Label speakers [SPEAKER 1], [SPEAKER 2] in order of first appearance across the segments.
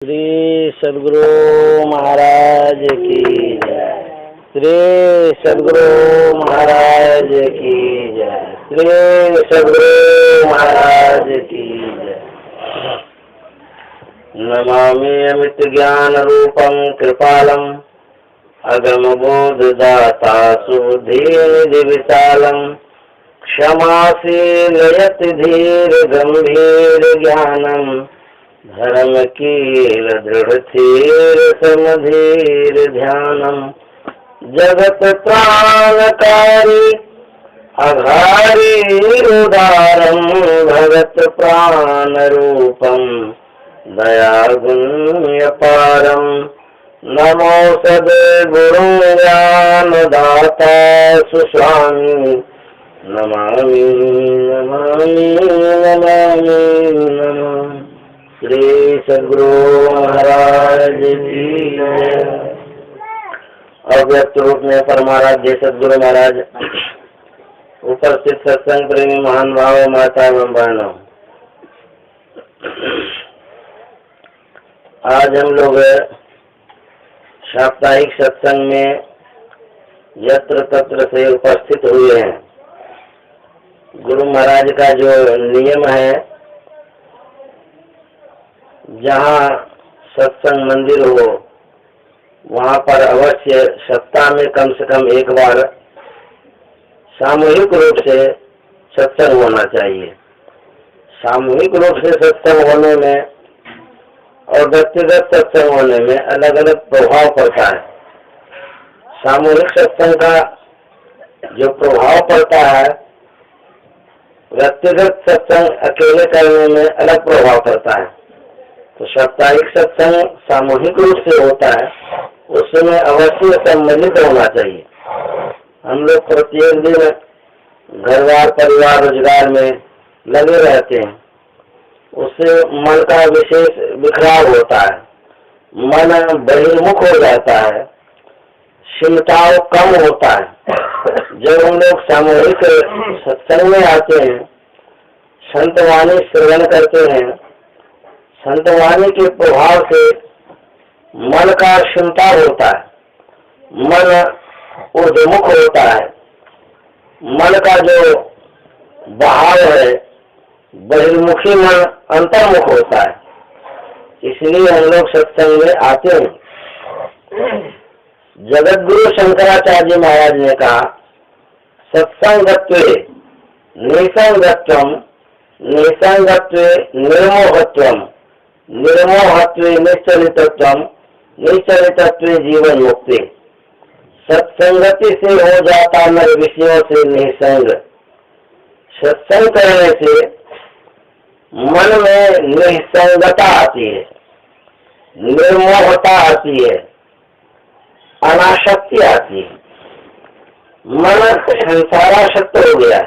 [SPEAKER 1] श्री सद्गुरु महाराज की जय। श्री सद्गुरु महाराज की जय। श्री सद्गुरु महाराज की जय। नमामि अमित ज्ञान रूपं कृपालम् अगम बोध दाता सुधीर विशालम् क्षमाशील यति धीर गंभीर ज्ञानम् धर्म कील दृढ़ थीर समधीर ध्यानम् जगत प्राणकारी अघारी उदारम् भगत प्राण रूपम् दया गुण्यपारम् नमो सद्गुरु ज्ञान दाता सुस्वामी नमामि नमामि नमामि नमामि। श्री सद्गुरु महाराज की जय। अव्यक्त रूप में परमाराध्य सद्गुरु महाराज, उपस्थित सत्संग प्रेमी महान भाव माता एवं बहनों, आज हम लोग साप्ताहिक सत्संग में यत्र तत्र से उपस्थित हुए हैं। गुरु महाराज का जो नियम है, जहाँ सत्संग मंदिर हो वहाँ पर अवश्य सप्ताह में कम से कम एक बार सामूहिक रूप से सत्संग होना चाहिए। सामूहिक रूप से सत्संग होने में और व्यक्तिगत सत्संग होने में अलग अलग प्रभाव पड़ता है। सामूहिक सत्संग का जो प्रभाव पड़ता है, व्यक्तिगत सत्संग अकेले करने में अलग प्रभाव पड़ता है। तो साप्ताहिक सत्संग सामूहिक रूप से होता है, उसमें अवश्य सम्मिलित होना चाहिए। हम लोग प्रत्येक दिन घरवार परिवार रोजगार में लगे रहते हैं, उससे मन का विशेष बिखराव होता है, मन बहिर्मुख हो जाता है, सिमटाव कम होता है। जब हम लोग सामूहिक सत्संग में आते हैं, संतवाणी श्रवण करते हैं, संतवाणी के प्रभाव से मन का सिमटाव होता है, मन ऊर्ध्वमुख होता है, मन का जो बहाव है बहिर्मुखी मन अंतर्मुख होता है। इसलिए हम लोग सत्संग में आते हैं। जगत गुरु शंकराचार्य महाराज ने कहा, सत्संगत्वे निसंगत्वम निसंगत्वे निर्मोहत्वम निर्मोहत्वे निश्चलितत्वम निश्चलितत्वे जीवन मुक्ति। सत्संगति से हो जाता नर विषयों से निसंग। सत्संग करने से मन में निसंगता आती है, निर्मोहता आती है, अनासक्ति आती है, मन संसारासक्त हो गया।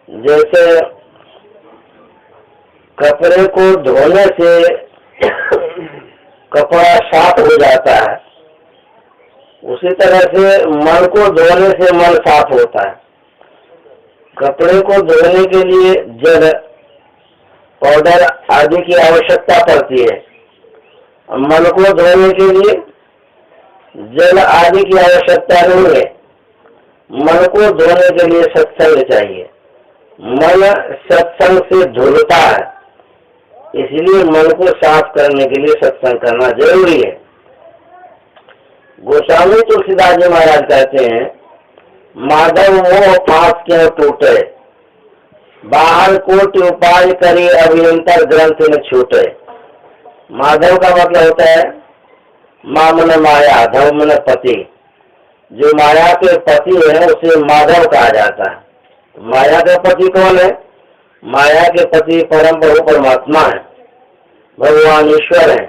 [SPEAKER 1] जैसे कपड़े को धोने से कपड़ा साफ हो जाता है, उसी तरह से मन को धोने से मन साफ होता है। कपड़े को धोने के लिए जल, पाउडर आदि की आवश्यकता पड़ती है। मन को धोने के लिए जल आदि की आवश्यकता नहीं है। मन को धोने के लिए सत्संग चाहिए। मन सत्संग से धुलता है, इसलिए मन को साफ करने के लिए सत्संग करना जरूरी है। गोस्वामी तुलसीदास जी महाराज कहते हैं, माधव मोह फांस क्यों टूटे, बाहर कोट उपाय करी अभियंतर ग्रंथ में छूटे। माधव का मतलब होता है माँ मन माया, धव मन पति। जो माया के पति है उसे माधव कहा जाता है। माया का पति कौन है? माया के पति परम प्रभु परमात्मा है, भगवान ईश्वर है।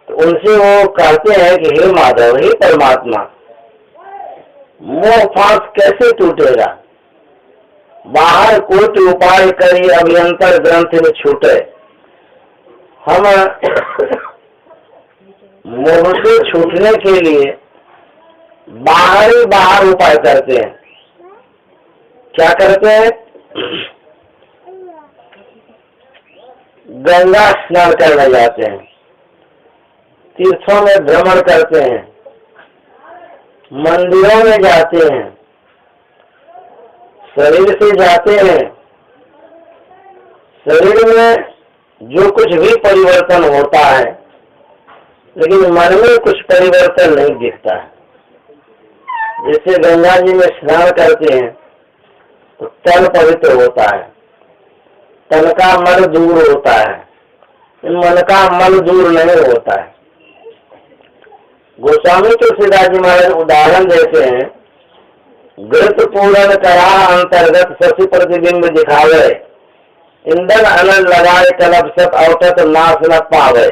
[SPEAKER 1] तो उनसे वो कहते हैं कि हे माधव, हे परमात्मा, मोह फांस कैसे टूटेगा, बाहर कोट उपाय करी अभियंतर ग्रंथ में छूटे। हम मोह से छूटने के लिए बाहर उपाय करते हैं। क्या करते हैं? गंगा स्नान करने जाते हैं, तीर्थों में भ्रमण करते हैं, मंदिरों में जाते हैं, शरीर से जाते हैं, शरीर में जो कुछ भी परिवर्तन होता है, लेकिन मन में कुछ परिवर्तन नहीं दिखता है। जैसे गंगा जी में स्नान करते हैं तो तन पवित्र होता है, तन का मल दूर होता है, मन का मल दूर नहीं होता है। गोस्वामी तुलसीदास जी महाराज उदाहरण देते हैं, घृत पूरण करा अंतर्गत शशि प्रतिबिंब दिखावे, ईंधन अनल लगाए कलब सब अवटत नाश न पावे।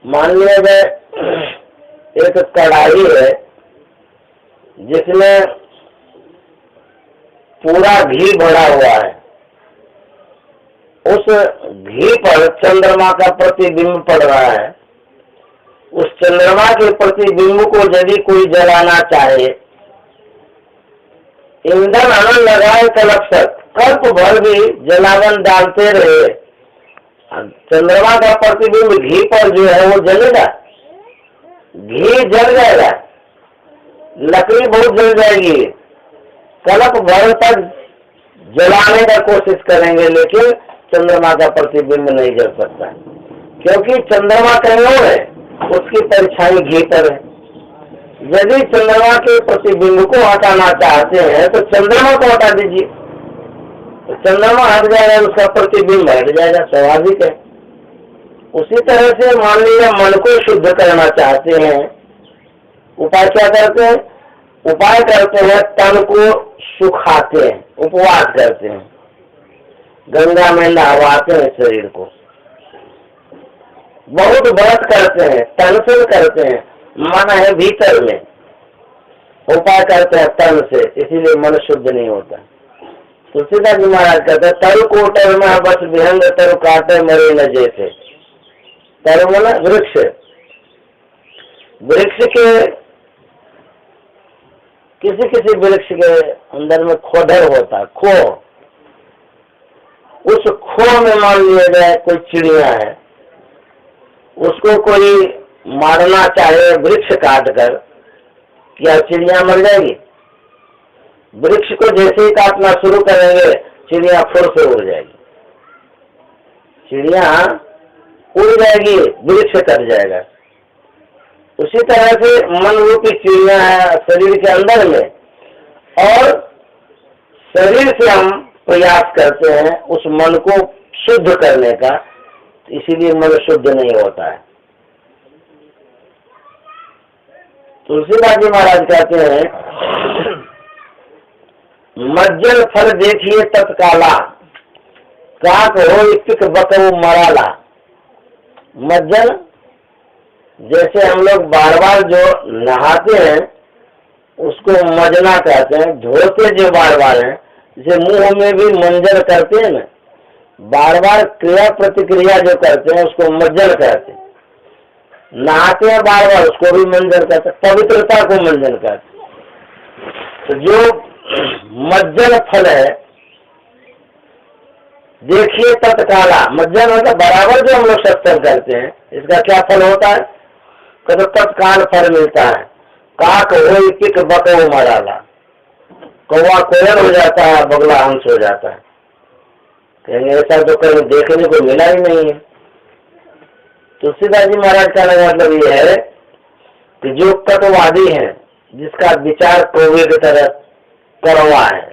[SPEAKER 1] मान लिया एक कढ़ाई है जिसमें पूरा घी भरा हुआ है, उस घी पर चंद्रमा का प्रतिबिंब पड़ रहा है। उस चंद्रमा के प्रतिबिंब को यदि कोई जलाना चाहे, ईंधन अनल लगाए कलपसत, कल्प भर भी जलावन डालते रहे, चंद्रमा का प्रतिबिंब घी पर जो है वो जलेगा, घी जल जाएगा, लकड़ी बहुत जल जाएगी, कल्प भर तक जलाने का कोशिश करेंगे लेकिन चंद्रमा का प्रतिबिंब नहीं जल सकता, क्योंकि चंद्रमा कहीं और है, उसकी परछाई घी पर है। यदि चंद्रमा के प्रतिबिंब को हटाना चाहते हैं तो चंद्रमा को हटा दीजिए, तो चंद्रमा हट जाएगा, उसका प्रतिबिंब हट जाएगा, स्वाभाविक है। उसी तरह से मान लीजिए मन को शुद्ध करना चाहते हैं, उपाय क्या करते हैं? उपाय करते हैं तन को सुखाते हैं, उपवास करते हैं, गंगा में नहवाते हैं शरीर को, बहुत व्रत करते हैं, तन से करते हैं, मन है भीतर में, उपाय करते हैं तन से, इसीलिए मन शुद्ध नहीं होता। तुलसीदास जी महाराज कहते हैं, तरु कोटर में बस विहंग तरु काटे मरे न जैसे। तरु माना वृक्ष, वृक्ष के किसी वृक्ष के अंदर में खोडर होता है, खो, उस खो में मान लिया जाए कोई चिड़िया है, उसको कोई मारना चाहे वृक्ष काट कर, क्या चिड़िया मर जाएगी? वृक्ष को जैसे ही काटना शुरू करेंगे चिड़िया फुर से उड़ जाएगी, चिड़िया उड़ जाएगी, वृक्ष कट जाएगा। उसी तरह से मन रूपी चिड़िया है शरीर के अंदर में, और शरीर से हम प्रयास करते हैं उस मन को शुद्ध करने का, इसीलिए मन शुद्ध नहीं होता है। तुलसीदास जी महाराज कहते हैं, मज्जन फल देखिए तत्काला, काक हो इक्क बकऊ मराला। मज्जन जैसे हम लोग बार बार जो नहाते हैं उसको मजना कहते हैं, धोते जो बार बार हैं, जैसे मुंह में भी मंजन करते हैं ना, बार बार क्रिया प्रतिक्रिया जो करते हैं उसको मज्जन कहते हैं। नहाते हैं बार बार, उसको भी मंजन कहते हैं, पवित्रता को मंजन कहते हैं। तो जो मज्जन फल है, देखिए तत्काला, मज्जन होता बराबर जो हम लोग सत्संग करते हैं, इसका क्या फल होता है? तो तत्काल फल मिलता है। काक हो पिक बको मराला, कौवा कोयल हो जाता है, बगला हंस हो जाता है। कहेंगे ऐसा तो कहीं देखने को मिला ही नहीं है। तुलसीदास जी महाराज का मतलब ये है कि जो कटवादी है, जिसका विचार कौवे की तरह कड़वा है,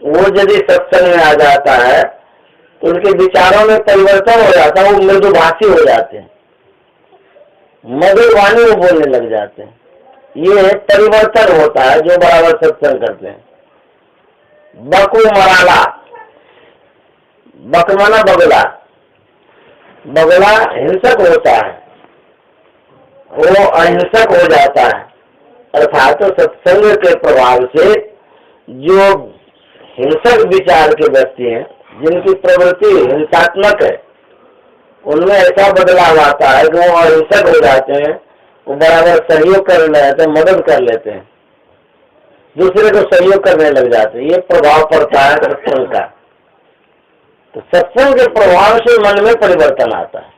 [SPEAKER 1] वो यदि सत्संग में आ जाता है तो उनके विचारों में परिवर्तन हो जाता है, वो मृदुभाषी हो जाते हैं, मधुर वाणी वो बोलने लग जाते हैं। ये परिवर्तन होता है जो बराबर सत्संग करते हैं। बकू मराला, बकमाना बगला, बगला हिंसक होता है, वो अहिंसक हो जाता है। अर्थात तो सत्संग के प्रभाव से जो हिंसक विचार के व्यक्ति हैं, जिनकी प्रवृत्ति हिंसात्मक है, उनमें ऐसा बदलाव आता है कि वो अहिंसक हो जाते हैं, वो बराबर सहयोग कर लेते हैं, मदद कर लेते हैं, दूसरे को सहयोग करने लग जाते हैं। ये प्रभाव पड़ता है सत्संग का। तो सत्संग के प्रभाव से मन में परिवर्तन आता है।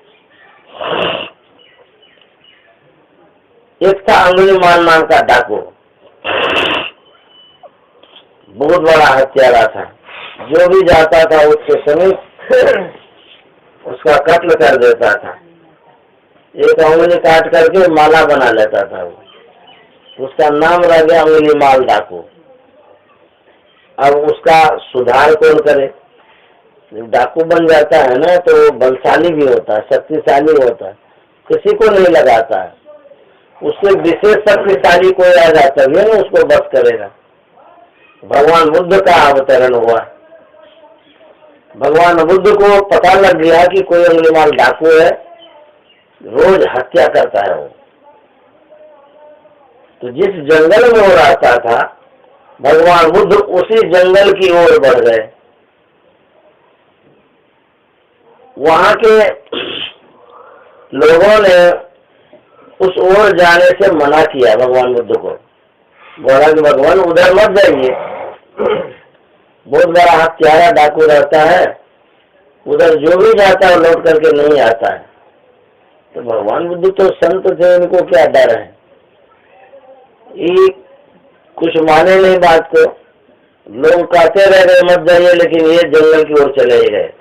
[SPEAKER 1] एक था अंगुलीमाल नाम का डाकू, बहुत बड़ा हत्यारा था। जो भी जाता था उसके समीप उसका कत्ल कर देता था। एक अंगुली काट करके माला बना लेता था वो। उसका नाम रह गया अंगुलीमाल डाकू। अब उसका सुधार कौन करे? डाकू बन जाता है ना तो बलशाली भी होता है, शक्तिशाली होता है, किसी को नहीं लगाता है। उससे विशेष शक्तिशाली कोई आ जाता है ना उसको बस करेगा। भगवान बुद्ध का अवतरण हुआ। भगवान बुद्ध को पता लग गया कि कोई अंगुलीमाल डाकू है, रोज हत्या करता है वो। तो जिस जंगल में वो रहता था, भगवान बुद्ध उसी जंगल की ओर बढ़ गए। वहां के लोगों ने उस ओर जाने से मना किया भगवान बुद्ध को। बोला कि भगवान उधर मत जाइए, बहुत बड़ा हत्यारा डाकू रहता है, उधर जो भी जाता है लौट करके नहीं आता है। तो भगवान बुद्ध तो संत थे, इनको क्या डर है? ये कुछ माने नहीं बात को। लोग कहते रह गए मत जाइए, लेकिन ये जंगल की ओर चले ही गए।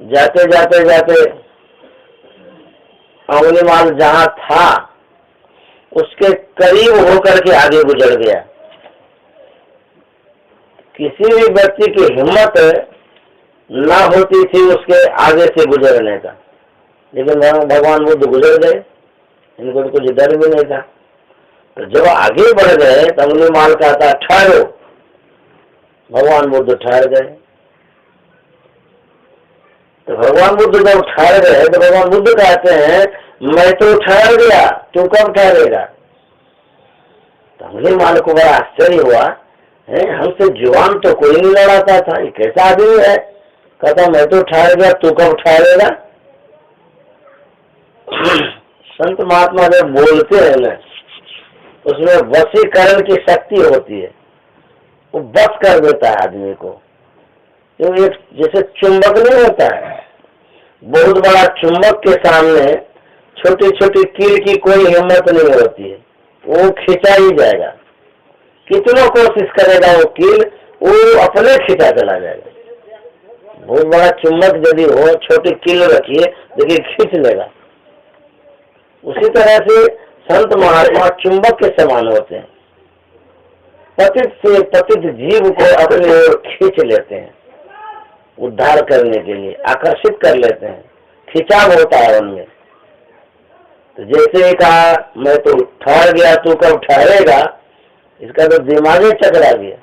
[SPEAKER 1] जाते जाते जाते अंगुलीमाल जहां था उसके करीब होकर के आगे गुजर गया। किसी भी व्यक्ति की हिम्मत ना होती थी उसके आगे से गुजरने का, लेकिन भगवान बुद्ध गुजर गए। इनको तो कुछ डर भी नहीं था। तो जब आगे बढ़ गए तो अंगुलीमाल कहता ठहरो। भगवान बुद्ध ठहर गए। तो भगवान बुद्ध जब ठहर गए तो भगवान बुद्ध कहते हैं मैं तो ठहर गया, तू कब ठहरेगा? तो अंगुलीमाल को बड़ा आश्चर्य हुआ, है हमसे जुबान तो कोई नहीं लड़ाता था, ये कैसा आदमी है? कहता मैं तो ठहर गया, तू कब ठहरेगा? संत महात्मा जब बोलते हैं ना, उसमें वशीकरण की शक्ति होती है, वो बस कर देता है आदमी को। तो एक जैसे चुंबक नहीं होता है, बहुत बड़ा चुंबक के सामने छोटी छोटी कील की कोई हिम्मत नहीं होती है, वो खींचा ही जाएगा। कितना कोशिश करेगा वो कील, वो अपने खींचा चला जाएगा। बहुत बड़ा चुंबक यदि हो, छोटी कील रखिए, देखिए खींच लेगा। उसी तरह से संत महात्मा चुंबक के समान होते हैं, पतित से पतित जीव को अपनी ओर खींच लेते हैं, उद्धार करने के लिए आकर्षित कर लेते हैं, खिंचाव होता है उनमें। तो जैसे ही कहा मैं तो ठहर गया, तू कब ठहरेगा, इसका तो दिमाग ही चकरा गया।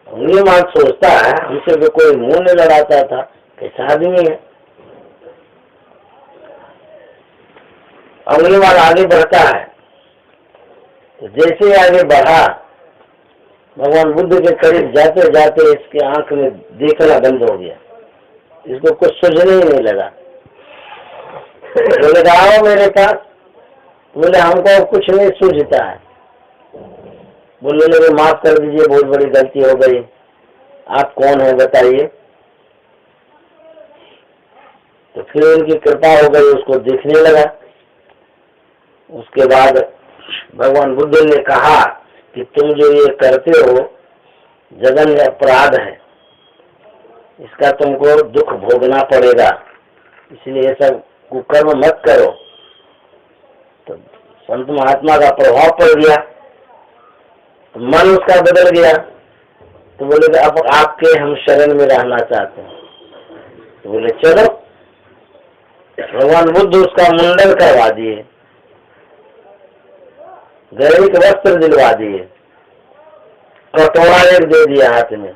[SPEAKER 1] अंगुलीमाल सोचता है हमसे तो कोई मुंह नहीं लड़ाता था, कैसा आदमी है। अंगुलीमाल आगे बढ़ता है, तो जैसे ही आगे बढ़ा भगवान बुद्ध के करीब जाते जाते इसके आंख में देखना बंद हो गया, इसको कुछ सूझने ही नहीं लगा। बोले आओ मेरे पास। बोले हमको कुछ नहीं सूझता है। बोले मेरे माफ कर दीजिए, बहुत बड़ी गलती हो गई, आप कौन है बताइए। तो फिर उनकी कृपा हो गई, उसको देखने लगा। उसके बाद भगवान बुद्ध ने कहा कि तुम जो ये करते हो जघन्य अपराध है, इसका तुमको दुख भोगना पड़ेगा, इसलिए ये सब कुकर्म मत करो। तो संत महात्मा का प्रभाव पड़ गया, तो मन उसका बदल गया। तो बोले कि अब आपके हम शरण में रहना चाहते हैं। तो बोले चलो। भगवान बुद्ध उसका मुंडन करवा दिए, गरीब वस्त्र दिलवा दिए, कटोरा एक दे दिया हाथ में,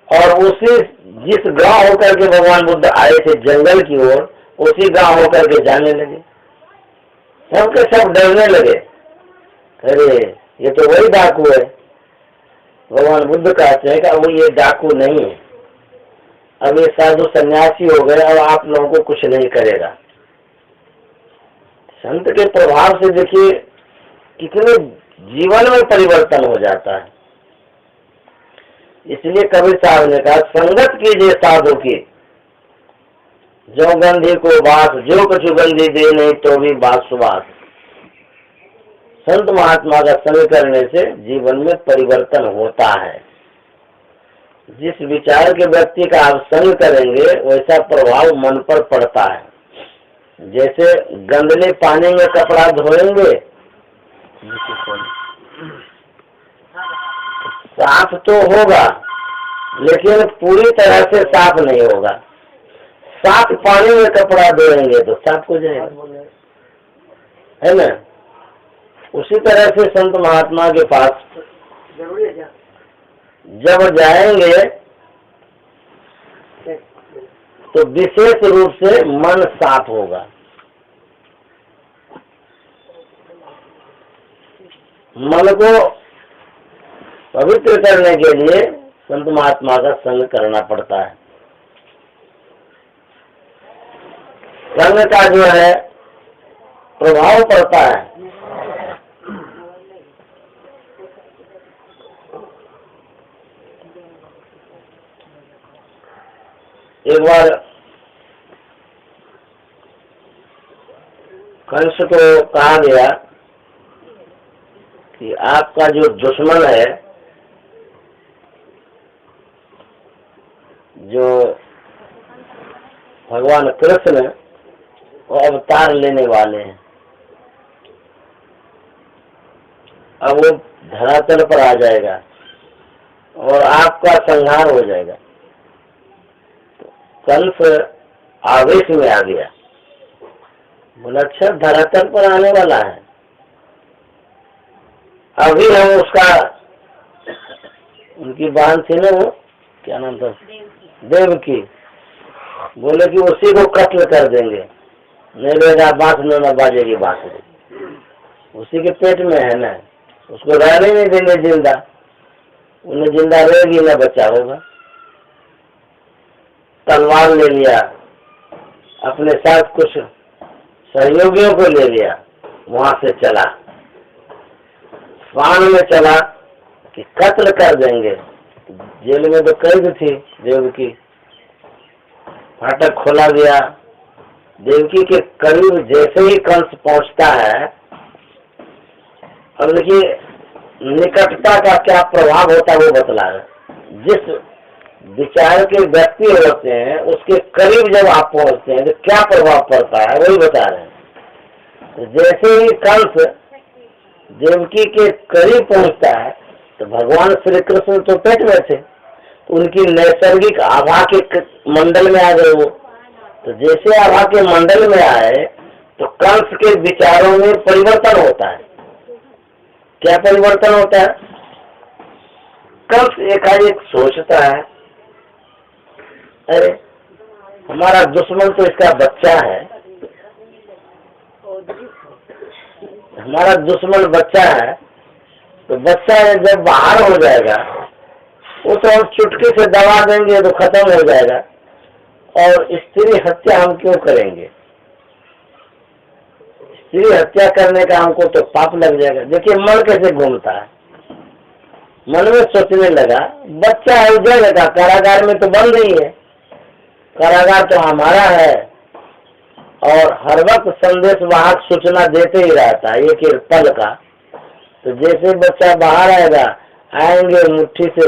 [SPEAKER 1] और उसी जिस गांव होकर के भगवान बुद्ध आए थे जंगल की ओर, उसी गांव होकर के जाने लगे। सबके सब डरने लगे, अरे ये तो वही डाकू है। भगवान बुद्ध कहते हैं कि अब ये डाकू नहीं है, अब ये साधु सन्यासी हो गए, अब आप लोगों को कुछ नहीं करेगा। संत के प्रभाव से देखिए कितने जीवन में परिवर्तन हो जाता है। इसलिए कबीर साहब ने कहा संगत कीजिए साधु की, जो गंधी को बास, जो कछु गंधी दे नहीं तो भी बास सुबास। संत महात्मा का संग करने से जीवन में परिवर्तन होता है। जिस विचार के व्यक्ति का आप संग करेंगे वैसा प्रभाव मन पर पड़ता है। जैसे गंदले पानी में कपड़ा धोएंगे, साफ तो होगा लेकिन पूरी तरह से साफ नहीं होगा। साफ पानी में कपड़ा धोएंगे तो साफ हो जाएगा, है ना। उसी तरह से संत महात्मा के पास जब जाएंगे तो विशेष रूप से मन साफ होगा। मन को पवित्र करने के लिए संत महात्मा का संग करना पड़ता है। संग का जो है प्रभाव पड़ता है। एक बार कंस को कहा गया कि आपका जो दुश्मन है, जो भगवान कृष्ण, वो अवतार लेने वाले हैं। अब वो धरातल पर आ जाएगा और आपका संहार हो जाएगा। तो कंस आवेश में आ गया, बोला अच्छा धरातल पर आने वाला है, अभी हम उसका, उनकी बहन थी ना, वो क्या नाम था, देवकी, बोले कि उसी को कत्ल कर देंगे, नहीं रहेगा बांस न बाजेगी बांसुरी, उसी के पेट में है ना, उसको रहने नहीं देंगे जिंदा, उन्हें जिंदा रहेगी ना बच्चा होगा। तलवार ले लिया, अपने साथ कुछ सहयोगियों को ले लिया, वहां से चला, स्वान में चला कि कत्ल कर देंगे। जेल में तो कैद थी देवकी, फाटक खोला गया। देवकी के करीब जैसे ही कंस पहुंचता है, अब देखिए निकटता का क्या प्रभाव होता है वो बतला रहे। जिस विचार के व्यक्ति होते हैं उसके करीब जब आप पहुंचते हैं तो क्या प्रभाव पड़ता है वही बता रहे हैं। तो जैसे ही कंस देवकी के करीब पहुंचता है तो भगवान श्री कृष्ण तो पेट में थे, तो उनकी नैसर्गिक आभा के मंडल में आ गए वो। तो जैसे आभा के मंडल में आए तो कंस के विचारों में परिवर्तन होता है। क्या परिवर्तन होता है? कंस एकाएक सोचता है, अरे हमारा दुश्मन तो इसका बच्चा है, हमारा दुश्मन बच्चा है, तो बच्चा जब बाहर हो जाएगा वो तो हम चुटकी से दबा देंगे तो खत्म हो जाएगा, और स्त्री हत्या हम क्यों करेंगे? स्त्री हत्या करने का हमको तो पाप लग जाएगा। देखिए मन कैसे घूमता है, मन में सोचने लगा बच्चा है उजड़ का, कारागार में तो बंद नहीं है, कारागार तो हमारा है, और हर वक्त संदेश वाहक सूचना देते ही रहता है एक एक पल का। तो जैसे बच्चा बाहर आएगा, आएंगे मुट्ठी से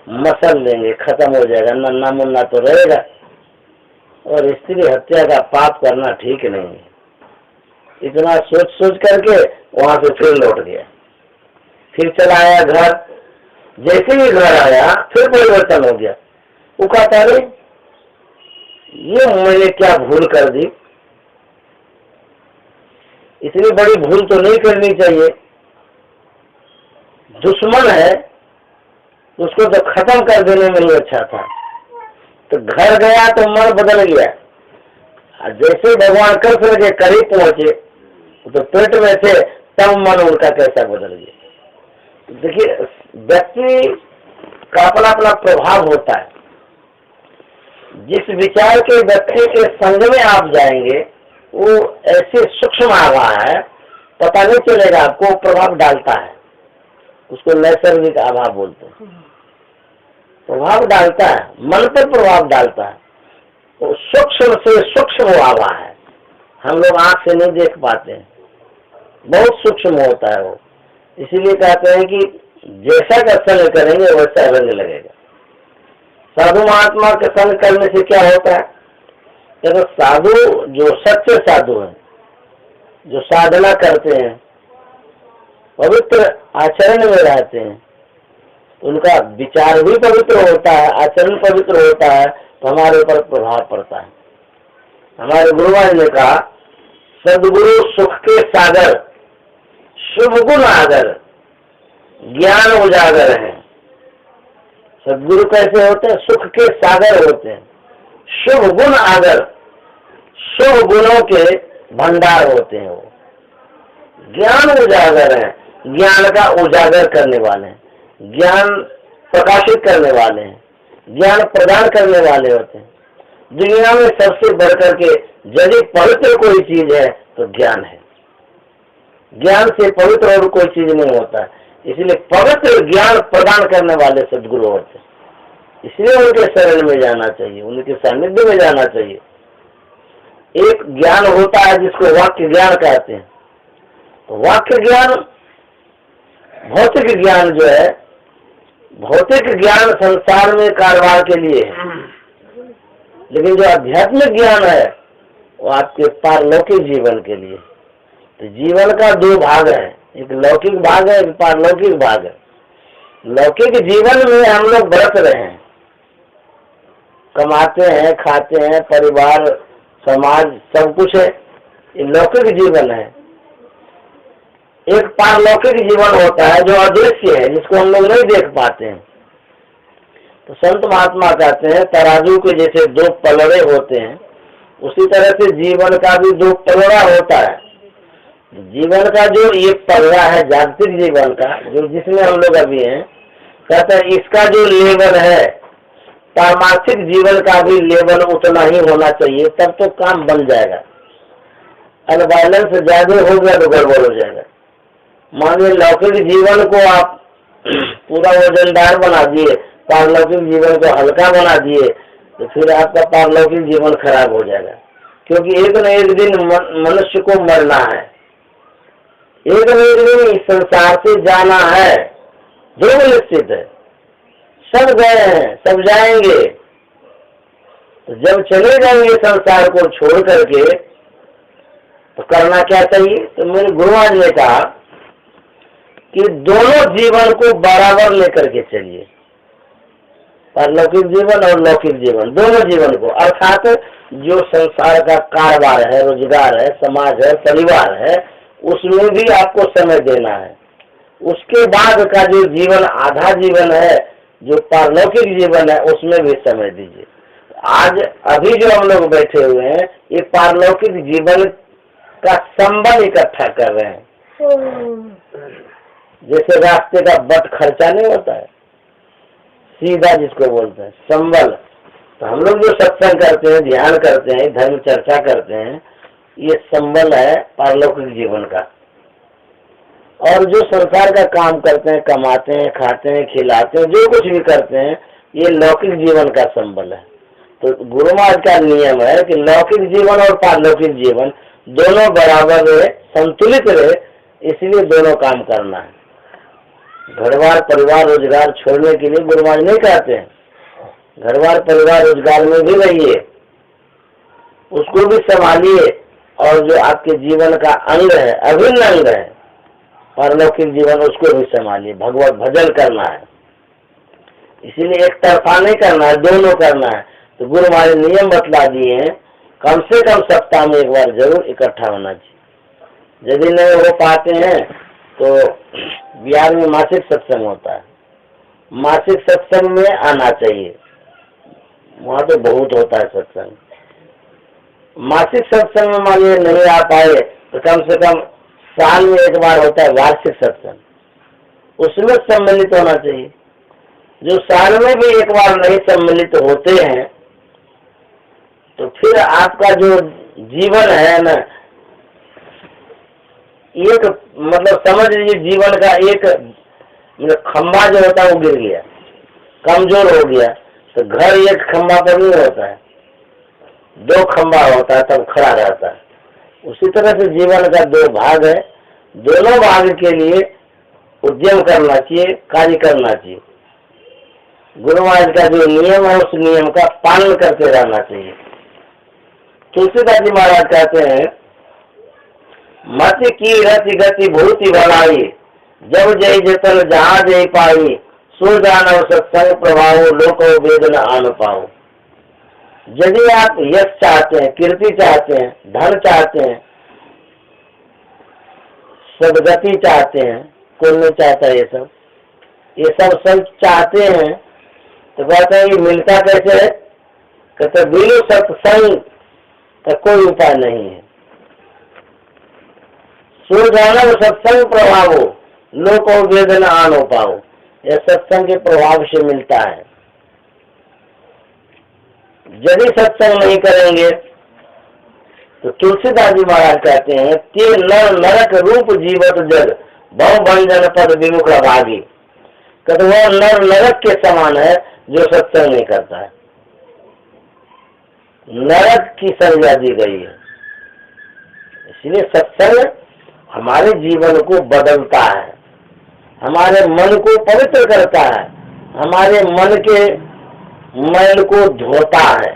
[SPEAKER 1] मसल लेंगे, खत्म हो जाएगा, नन्ना मुन्ना तो रहेगा। और स्त्री हत्या का पाप करना ठीक नहीं है। इतना सोच सोच करके वहां से फिर लौट गया, फिर चला आया घर। जैसे ही घर आया फिर परिवर्तन हो गया। वो कहता है ये मैंने क्या भूल कर दी, इतनी बड़ी भूल तो नहीं करनी चाहिए। दुश्मन है उसको तो खत्म कर देने में ही अच्छा था। तो घर गया तो मन बदल गया। जैसे भगवान कृष्ण के करीब पहुंचे तो पेट में थे, तब मन उनका कैसा बदल गया। देखिए व्यक्ति का अपना अपना प्रभाव होता है। जिस विचार के व्यक्ति के संग में आप जाएंगे वो ऐसे सूक्ष्म आभा है, पता नहीं चलेगा आपको, प्रभाव डालता है। उसको नैसर्गिक आभा बोलते हैं। प्रभाव डालता है, मन पर प्रभाव डालता है। वो सूक्ष्म से सूक्ष्म हवा है, हम लोग आंख से नहीं देख पाते हैं, बहुत सूक्ष्म होता है वो। इसीलिए कहते हैं कि जैसा का संग करेंगे वैसा रंग लगेगा। साधु महात्मा के संग करने से क्या होता है? तो साधु जो सच्चे साधु हैं, जो साधना करते हैं, पवित्र आचरण में रहते हैं, उनका विचार भी पवित्र होता है, आचरण पवित्र होता है, तो हमारे ऊपर प्रभाव पड़ता है। हमारे गुरुवार ने कहा, सदगुरु सुख के सागर, शुभ गुण आगर, ज्ञान उजागर है। सदगुरु कैसे होते हैं? सुख के सागर होते हैं, शुभ गुण आगर, शुभ गुणों के भंडार होते हैं। वो ज्ञान उजागर है, ज्ञान का उजागर करने वाले हैं, ज्ञान प्रकाशित करने वाले हैं, ज्ञान प्रदान करने वाले होते हैं। दुनिया में सबसे बढ़कर के यदि पवित्र कोई चीज है तो ज्ञान है। ज्ञान से पवित्र और कोई चीज नहीं होता है। इसलिए पवित्र ज्ञान प्रदान करने वाले सदगुरु होते हैं। इसलिए उनके शरण में जाना चाहिए, उनके सानिध्य में जाना चाहिए। एक ज्ञान होता है जिसको वाक्य ज्ञान कहते हैं। तो वाक्य ज्ञान, भौतिक ज्ञान जो है, भौतिक ज्ञान संसार में कारोबार के लिए है, लेकिन जो आध्यात्मिक ज्ञान है वो आपके पारलौकिक जीवन के लिए। तो जीवन का दो भाग है, एक लौकिक भाग है, एक पारलौकिक भाग है। लौकिक जीवन में हम लोग बरत रहे हैं, कमाते हैं, खाते हैं, परिवार समाज सब कुछ है, ये लौकिक जीवन है। एक पारलौकिक जीवन होता है जो अदृश्य है, जिसको हम लोग नहीं देख पाते हैं। तो संत महात्मा कहते हैं तराजू के जैसे दो पलड़े होते हैं, उसी तरह से जीवन का भी दो पलड़ा होता है। जीवन का जो ये पलड़ा है जागतिक जीवन का, जो जिसमें हम लोग अभी हैं, कहते हैं इसका जो लेवल है, पारमार्थिक जीवन का भी लेवल उतना ही होना चाहिए, तब तो काम बन जाएगा। अनबैलेंस ज्यादा हो गया तो गड़बड़ हो जाएगा। मानिए लौकिक जीवन को आप पूरा वजनदार बना दिए, पारलौकिक जीवन को हल्का बना दिए, तो फिर आपका पारलौकिक जीवन खराब हो जाएगा। क्योंकि एक न एक दिन मनुष्य को मरना है, एक न एक दिन इस संसार से जाना है, जो निश्चित है। सब गए हैं, सब जाएंगे। तो जब चले जाएंगे संसार को छोड़ करके, तो करना क्या चाहिए? तो मेरे गुरुवार ने कहा कि दोनों जीवन को बराबर लेकर के चलिए, पारलौकिक जीवन और लौकिक जीवन, दोनों जीवन को। अर्थात जो संसार का कारोबार है, रोजगार है, समाज है, परिवार है, उसमें भी आपको समय देना है। उसके बाद का जो जीवन, आधा जीवन है, जो पारलौकिक जीवन है, उसमें भी समय दीजिए। आज अभी जो हम लोग बैठे हुए हैं, ये पारलौकिक जीवन का संबल इकट्ठा कर रहे हैं। जैसे रास्ते का बट खर्चा नहीं होता है, सीधा जिसको बोलते हैं संबल। तो हम लोग जो सत्संग करते हैं, ध्यान करते हैं, धर्म चर्चा करते हैं, ये संबल है पारलौकिक जीवन का। और जो संसार का काम करते हैं, कमाते हैं, खाते हैं, खिलाते हैं, जो कुछ भी करते हैं, ये लौकिक जीवन का संबल है। तो गुरु महाराज का नियम है कि लौकिक जीवन और पारलौकिक जीवन दोनों बराबर रहे, संतुलित रहे, इसलिए दोनों काम करना है। घरवार परिवार रोजगार छोड़ने के लिए गुरु महाराज नहीं कहते हैं। घरवार परिवार रोजगार में भी रहिए, उसको भी संभालिए, और जो आपके जीवन का अंग है, अभिन्न अंग है, पारलौकिक जीवन, उसको भी संभालिए। भगवत भजन करना है, इसीलिए एक तरफा नहीं करना है, दोनों करना है। तो गुरु महाराज नियम बतला दिए हैं, कम से कम सप्ताह में एक बार जरूर इकट्ठा होना चाहिए। यदि नहीं हो पाते हैं तो बिहार में मासिक सत्संग होता है, मासिक सत्संग में आना चाहिए, वहाँ तो बहुत होता है सत्संग। मासिक सत्संग में मानिए नहीं आ पाए तो कम से कम साल में एक बार होता है वार्षिक सत्संग, उसमें सम्मिलित होना चाहिए। जो साल में भी एक बार नहीं सम्मिलित होते हैं, तो फिर आपका जो जीवन है ना, एक मतलब समझ लीजिए जीवन का एक खंभा जो होता है वो गिर गया। कमजोर हो गया तो घर एक खंभा पर नहीं होता है, 2 खंभा होता है तब खड़ा रहता है। उसी तरह से जीवन का 2 भाग है, दोनों भाग के लिए उद्यम करना चाहिए, कार्य करना चाहिए। गुरु महाराज का जो नियम है उस नियम का पालन करते रहना चाहिए। तुलसीदास जी महाराज कहते हैं, मति की रति गति भूति भलाई, जब जय जतन जहाँ जय पाई, सो जानव सत्संग प्रभाव, लोको वेद न आन पाओ। यदि आप यश चाहते हैं, कीर्ति चाहते हैं, धन चाहते हैं, सदगति चाहते हैं, कौन नहीं चाहता ये सब चाहते हैं, तो कहते हैं ये मिलता कैसे है? कहते बिनु सत्संग का कोई उपाय नहीं है। सुरजानव सत्संग प्रभाव, लोको वेद न आनो पाओ, यह सत्संग के प्रभाव से मिलता है। यदि सत्संग नहीं करेंगे तो तुलसीदास जी महाराज कहते हैं, ते नर नरक रूप जीवत जग, भव भंजन पद विमुख भागी। कहते वह नर नरक के समान है जो सत्संग नहीं करता है। नरक की संज्ञा दी गई है। इसलिए सत्संग हमारे जीवन को बदलता है, हमारे मन को पवित्र करता है, हमारे मन के मैल को धोता है।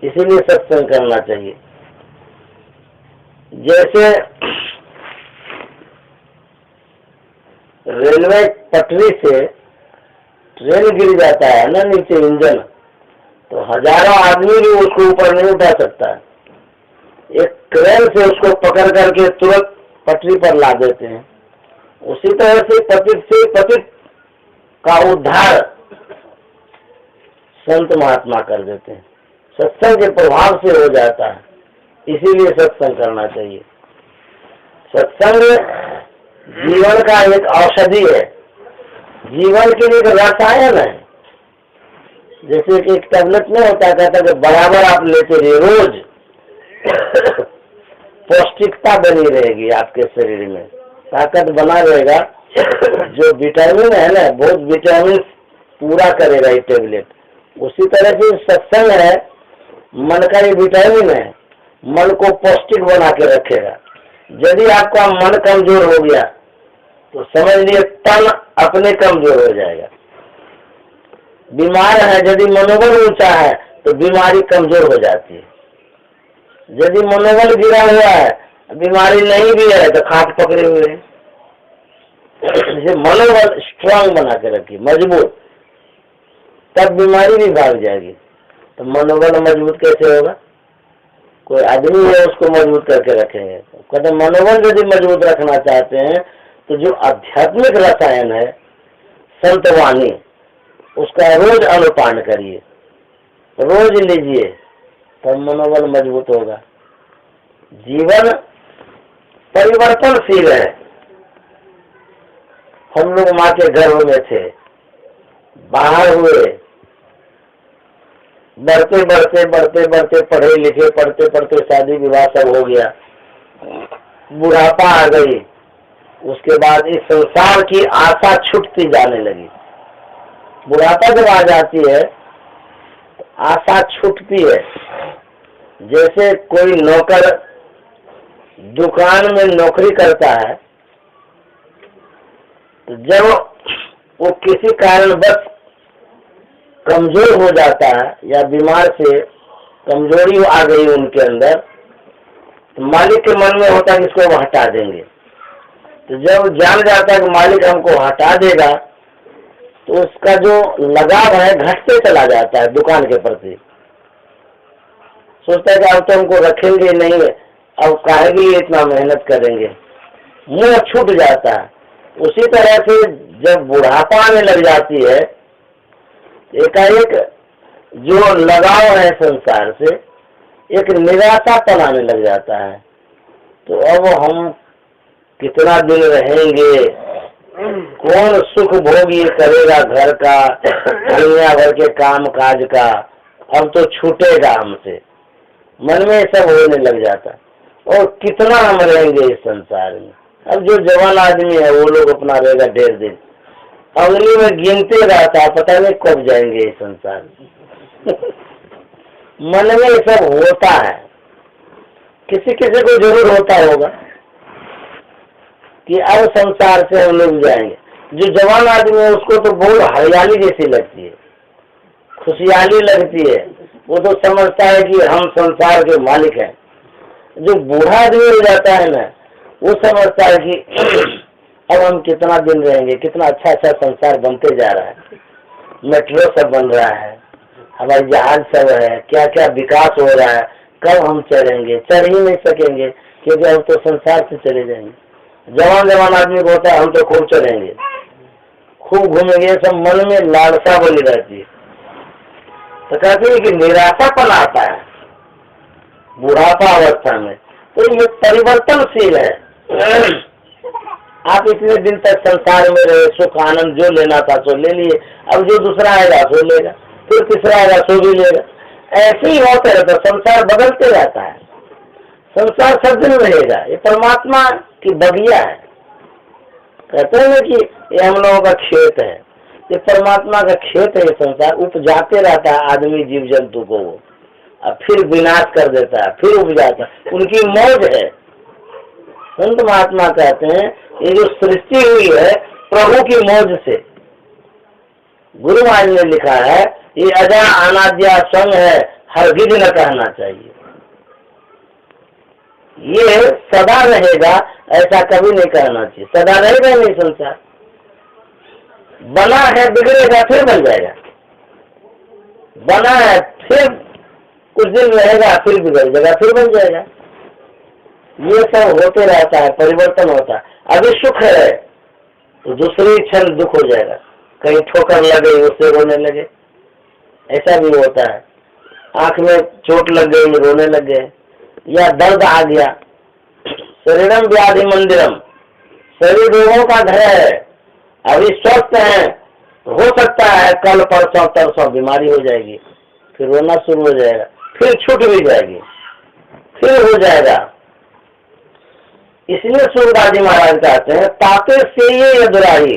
[SPEAKER 1] इसीलिए सत्संग करना चाहिए। जैसे रेलवे पटरी से ट्रेन गिर जाता है ना नीचे इंजन, तो हजारों आदमी भी उसको ऊपर नहीं उठा सकता है। एक क्रेन से उसको पकड़ करके तुरंत पटरी पर ला देते हैं। उसी तरह से पतित का उद्धार संत महात्मा कर देते हैं, सत्संग के प्रभाव से हो जाता है। इसीलिए सत्संग करना चाहिए। सत्संग जीवन का एक औषधि है, जीवन के लिए एक रसायन है। जैसे कि एक टैबलेट नहीं होता, कहता कि बराबर आप लेते रहिए, रोज पौष्टिकता बनी रहेगी आपके शरीर में, ताकत बना रहेगा। जो विटामिन है ना, बहुत विटामिन पूरा करेगा ये टेबलेट। उसी तरह से सत्संग है, मन का ये विटामिन है, मन को पौष्टिक बना के रखेगा। यदि आपका मन कमजोर हो गया तो समझ लिए तन अपने कमजोर हो जाएगा। बीमार है, यदि मनोबल ऊंचा है तो बीमारी कमजोर हो जाती है। यदि मनोबल गिरा हुआ है, बीमारी नहीं भी है तो खाट पकड़े हुए हैं। मनोबल स्ट्रांग बना के रखिए, मजबूत, तब बीमारी भी भाग जाएगी। तो मनोबल मजबूत कैसे होगा? कोई आदमी है उसको मजबूत करके रखेंगे। कहते मनोबल यदि मजबूत रखना चाहते हैं तो जो आध्यात्मिक रसायन है संतवाणी, उसका रोज अनुपान करिए, रोज लीजिए, तब मनोबल मजबूत होगा। जीवन परिवर्तनशील है। हम लोग माँ के गर्भ में थे, बाहर हुए, बढ़ते बढ़ते बढ़ते बढ़ते पढ़े लिखे, पढ़ते पढ़ते शादी विवाह सब हो गया, बुढ़ापा आ गई। उसके बाद इस संसार की आशा छूटती जाने लगी। बुढ़ापा जब आ जाती है तो आशा छूटती है। जैसे कोई नौकर दुकान में नौकरी करता है, तो जब वो किसी कारणवश कमजोर हो जाता है या बीमार से कमजोरी आ गई उनके अंदर, तो मालिक के मन में होता है कि इसको वो हटा देंगे। तो जब जान जाता है कि मालिक हमको हटा देगा, तो उसका जो लगाव है घटते चला जाता है दुकान के प्रति। सोचता है कि अब तो हमको रखेंगे नहीं, अब काहे के लिए इतना मेहनत करेंगे, मुंह छूट जाता है। उसी तरह से जब बुढ़ापा आने लग जाती है, एकाएक जो लगाव है संसार से, एक निराशापन आने लग जाता है। तो अब हम कितना दिन रहेंगे, कौन सुख भोग ये करेगा घर का, दुनिया भर के काम काज का, अब तो छूटेगा हमसे, मन में सब होने लग जाता है। और कितना हम रहेंगे इस संसार में। अब जो जवान आदमी है वो लोग अपना रहेगा 1.5 दिन, अंगुली में गिनते रहता है, पता नहीं कब जाएंगे इस संसार में। मन में ये सब होता है, किसी किसी को जरूर होता होगा कि अब संसार से हम लोग जाएंगे। जो जवान आदमी है उसको तो बहुत हरियाली जैसी लगती है, खुशहाली लगती है, वो तो समझता है कि हम संसार के मालिक हैं। जो बूढ़ा आदमी हो जाता है ना, वो समझता है कि अब हम कितना दिन रहेंगे, कितना अच्छा अच्छा संसार बनते जा रहा है, मेट्रो सब बन रहा है, हवाई जहाज सब है, क्या क्या विकास हो रहा है, कब हम चढ़ेंगे, चढ़ ही नहीं सकेंगे क्योंकि अब तो संसार से चले जाएंगे। जवान जवान आदमी को होता है हम तो खूब चलेंगे, खूब घूमेंगे, सब मन में लालसा बनी रहती है। तो कहते हैं कि निराशापन आता है बुढ़ापा अवस्था में, तो ये परिवर्तनशील है। आप इतने दिन तक संसार में रहे, सुख आनंद जो लेना था सो ले लिए, अब जो दूसरा आएगा सो लेगा, फिर तीसरा आएगा सो भी लेगा, ऐसे ही होता रहता। संसार बदलते रहता है, संसार सब दिन रहेगा। ये परमात्मा की बगिया है। कहते हैं कि ये हम लोगों का खेत है, ये परमात्मा का खेत है। ये संसार उपजाते रहता है आदमी जीव जंतु को, अब फिर विनाश कर देता है, फिर उपजाता है, उनकी मौज है। संत महात्मा कहते हैं ये जो सृष्टि हुई है प्रभु की मौज से। गुरु महाराज ने लिखा है ये अजा अनाद्या संग है, हरगिज न कहना चाहिए। ये सदा रहेगा ऐसा कभी नहीं कहना चाहिए। सदा रहेगा नहीं संसार, बना है बिगड़ेगा फिर बन जाएगा, बना है फिर कुछ दिन रहेगा फिर बिगड़ जाएगा फिर बन जाएगा। ये सब होते रहता है, परिवर्तन होता है। अभी सुख है तो दूसरी क्षण दुख हो जाएगा, कहीं ठोकर लगे उससे रोने लगे, ऐसा भी होता है। आंख में चोट लग गई रोने लग गए, या दर्द आ गया। शरीरम व्याधि मंदिरम, शरीर रोगों का घर है। अभी स्वस्थ है, हो सकता है कल परसों तरसों बीमारी हो जाएगी, फिर रोना शुरू हो जाएगा, फिर छूट भी जाएगी, फिर हो जाएगा। इसलिए सूरदास महाराज कहते हैं ताते से ये यदुराही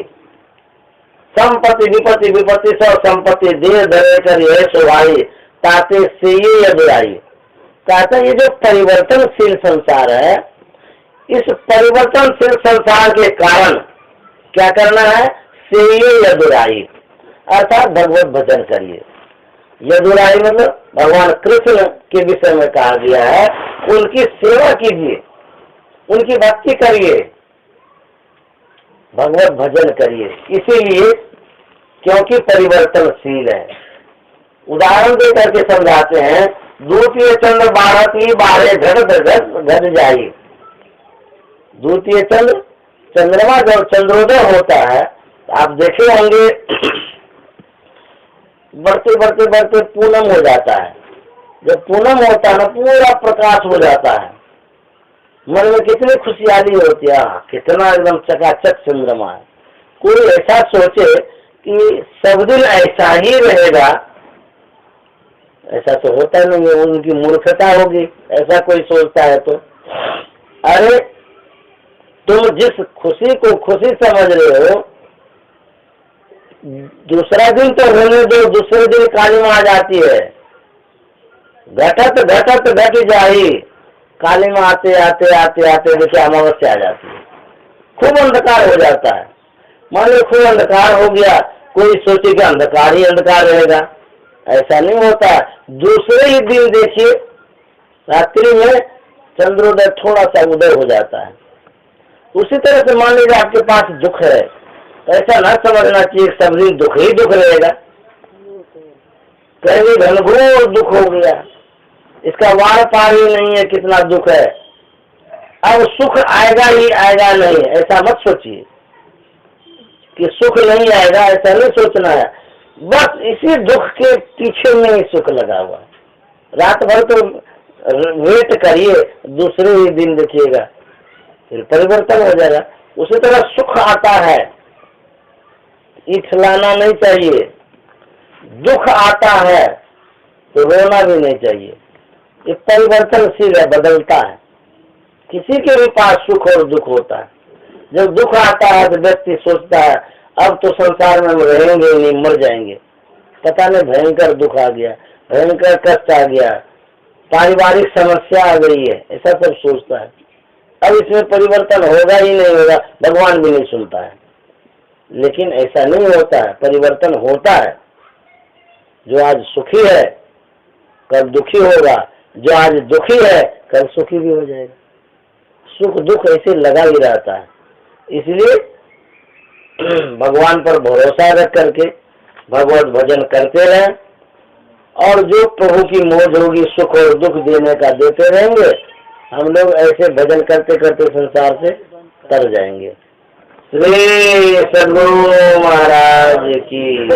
[SPEAKER 1] संपत्ति विपत्ति विपत्ति सब संपत्ति देह धरे कर यह सुभाई ताते से ये यदुराही। कहते हैं ये जो परिवर्तनशील संसार है, इस परिवर्तनशील संसार के कारण क्या करना है, से ये यदुराही अर्थात भगवत भजन करिए। यदुराही मतलब भगवान कृष्ण के विषय में कहा गया है, उनकी सेवा कीजिए, उनकी भक्ति करिए, भगवत भजन करिए। इसीलिए क्योंकि परिवर्तनशील है। उदाहरण दे करके समझाते हैं, द्वितीय चंद्र भारती बारे घट जाई। द्वितीय चंद्र चंद्रमा जब चंद्रोदय होता है तो आप देखे होंगे बढ़ते बढ़ते बढ़ते पूनम हो जाता है। जब पूनम होता है ना पूरा प्रकाश हो जाता है, मन में कितनी खुशहाली होती है, कितना एकदम चकाचक चंद्रमा है। कोई ऐसा सोचे कि सब दिन ऐसा ही रहेगा, ऐसा तो होता नहीं है, उनकी मूर्खता होगी ऐसा कोई सोचता है तो। अरे तुम जिस खुशी को खुशी समझ रहे हो, दूसरा दिन तो रहने दो, दूसरे दिन काली माँ आ जाती है। घटत घटत घट जाई, काली माँ आते आते आते आते देखिए अमावस्या आ जाती है, खूब अंधकार हो जाता है। मान लो खूब अंधकार हो गया, कोई सोचे कि अंधकार ही अंधकार रहेगा, ऐसा नहीं होता। दूसरे ही दिन देखिए रात्रि में चंद्रोदय थोड़ा सा उदय हो जाता है। उसी तरह से मान लीजिए आपके पास दुख है, ऐसा न समझना चाहिए सब दिन दुख ही दुख रहेगा। कहीं घनघोर दुख हो गया, इसका वार पार ही नहीं है, कितना दुख है, अब सुख आएगा ही आएगा नहीं, ऐसा मत सोचिए कि सुख नहीं आएगा, ऐसा नहीं सोचना है। बस इसी दुख के पीछे में ही सुख लगा हुआ है। रात भर तो वेट करिए, दूसरे ही दिन देखिएगा फिर परिवर्तन हो जाएगा। उसी तरह सुख आता है, इठलाना नहीं चाहिए। दुख आता है तो रोना भी नहीं चाहिए। ये परिवर्तनशील है, बदलता है। किसी के भी पास सुख और दुख होता है। जब दुख आता है तो व्यक्ति सोचता है अब तो संसार में हम रहेंगे ही नहीं, मर जाएंगे, पता नहीं भयंकर दुख आ गया, भयंकर कष्ट आ गया, पारिवारिक समस्या आ गई है, ऐसा सब सोचता है। अब इसमें परिवर्तन होगा ही नहीं होगा, भगवान भी नहीं सुनता है। लेकिन ऐसा नहीं होता है, परिवर्तन होता है। जो आज सुखी है कल दुखी होगा, जो आज दुखी है कल सुखी भी हो जाएगा। सुख दुख ऐसे लगा ही रहता है। इसलिए भगवान पर भरोसा रख करके भगवत भजन करते रहें, और जो प्रभु की मौज होगी सुख और दुख देने का देते रहेंगे। हम लोग ऐसे भजन करते करते संसार से तर जाएंगे। श्री सद्गुरु महाराज की